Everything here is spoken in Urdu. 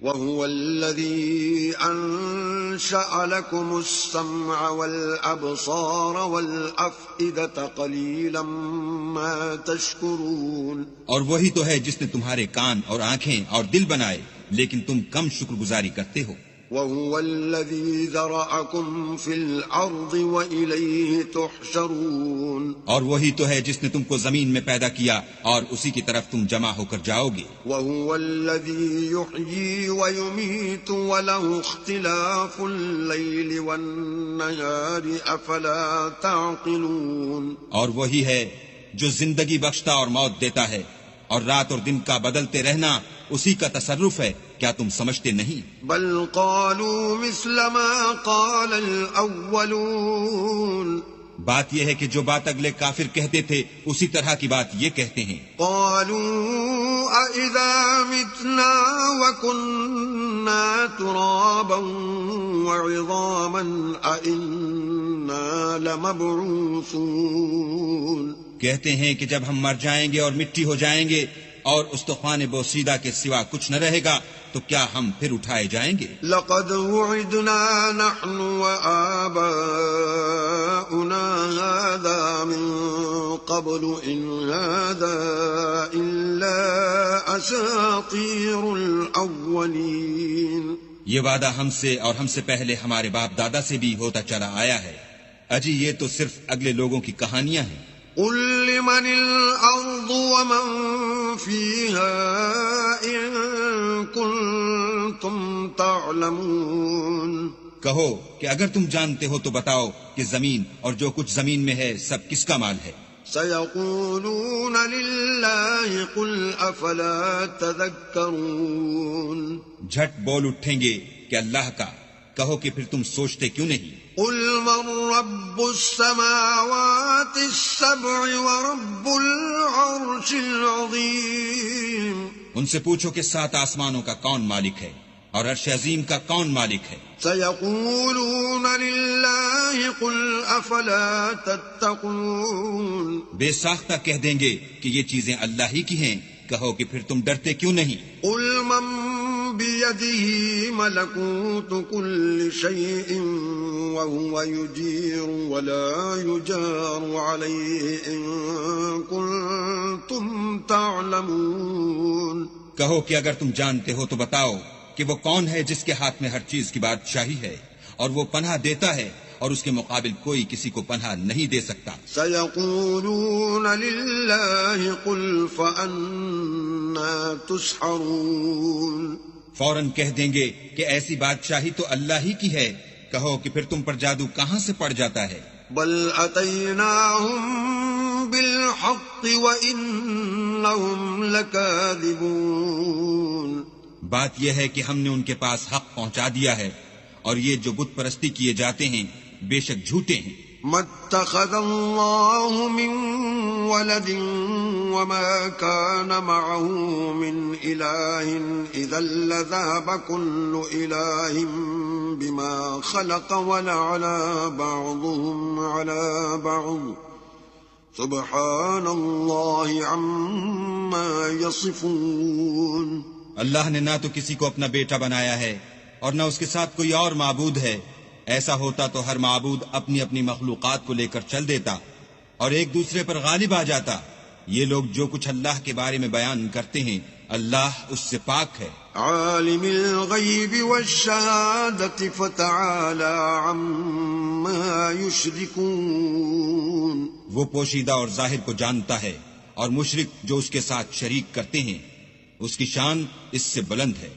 وهو الذي أنشأ لكم السمع والأبصار والأفئدة قليلا ما تشكرون. اور وہی تو ہے جس نے تمہارے کان اور آنکھیں اور دل بنائے، لیکن تم کم شکر گزاری کرتے ہو. وهو الذي ذرأكم في الأرض وإليه تحشرون. اور وہی تو ہے جس نے تم کو زمین میں پیدا کیا اور اسی کی طرف تم جمع ہو کر جاؤ گے. وهو الذي يحيي ويميت وله اختلاف الليل والنهار أفلا تعقلون. اور وہی ہے جو زندگی بخشتا اور موت دیتا ہے، اور رات اور دن کا بدلتے رہنا اسی کا تصرف ہے. کیا تم سمجھتے نہیں؟ بل قالوا مثل ما قال الاولون. بات یہ ہے کہ جو بات اگلے کافر کہتے تھے اسی طرح کی بات یہ کہتے ہیں. قالوا أَإِذَا مِتْنَا وَكُنَّا تُرَابًا وَعِظَامًا أَإِنَّا لَمَبْعُوثُونَ. کہتے ہیں کہ جب ہم مر جائیں گے اور مٹی ہو جائیں گے اور استخوان بوسیدہ کے سوا کچھ نہ رہے گا تو کیا ہم پھر اٹھائے جائیں گے؟ لقد وعدنا نحن وآباؤنا هذا من قبل إن هذا إلا أساطير الأولين. یہ وعدہ ہم سے اور ہم سے پہلے ہمارے باپ دادا سے بھی ہوتا چلا آیا ہے. اجی یہ تو صرف اگلے لوگوں کی کہانیاں ہیں. قل لمن الأرض ومن فيها إن كنتم تعلمون. کہو کہ اگر تم جانتے ہو تو بتاؤ کہ زمین اور جو کچھ زمین میں ہے سب کس کا مال ہے. سيقولون لله قل أفلا تذكرون. جھٹ بول اٹھیں گے کہ اللہ کا. کہو کہ پھر تم سوچتے کیوں نہیں؟ قل من رب السماوات السبع ورب العرش العظيم. ان سے پوچھو کہ 7 آسمانوں کا کون مالک ہے اور عرش عظیم کا کون مالک ہے. سيقولون لله قل أفلا تتقون. بے ساختہ کہہ دیں گے کہ یہ چیزیں اللہ ہی کی ہیں. کہو کہ پھر تم ڈرتے کیوں نہیں؟ قل من بيده ملكوت كل شيء وهو يجير ولا يجار عليه إن كنتم تعلمون. کہو کہ اگر تم جانتے ہو تو بتاؤ کہ وہ کون ہے جس کے ہاتھ میں ہر چیز کی بادشاہی ہے اور وہ پناہ دیتا ہے اور اس کے مقابل کوئی کسی کو پناہ نہیں دے سکتا. سيقولون لله قل فأنا تسحرون. فوراً کہہ دیں گے کہ ایسی بادشاہی تو اللہ ہی کی ہے. کہو کہ پھر تم پر جادو کہاں سے پڑ جاتا ہے؟ بل أتيناهم بالحق وإنهم لكاذبون. بات یہ ہے کہ ہم نے ان کے پاس حق پہنچا دیا ہے اور یہ جو بت پرستی کیے جاتے ہیں بے شک جھوٹے ہیں. ما اتخذ الله من ولد وما كان معه من إله إذا لذهب كل إله بما خلق ولعلى بعضهم على بعض سبحان الله عما يصفون. اللہ نے نہ تو کسی کو اپنا بیٹا بنایا ہے اور نہ اس کے ساتھ کوئی اور معبود ہے. ایسا ہوتا تو ہر معبود اپنی اپنی مخلوقات کو لے کر چل دیتا اور ایک دوسرے پر غالب آ جاتا. یہ لوگ جو کچھ اللہ کے بارے میں بیان کرتے ہیں اللہ اس سے پاک ہے. عالم الغیب والشہادة فتعالی عما یشرکون. وہ پوشیدہ اور ظاہر کو جانتا ہے اور مشرک جو اس کے ساتھ شریک کرتے ہیں اس کی شان اس سے بلند ہے.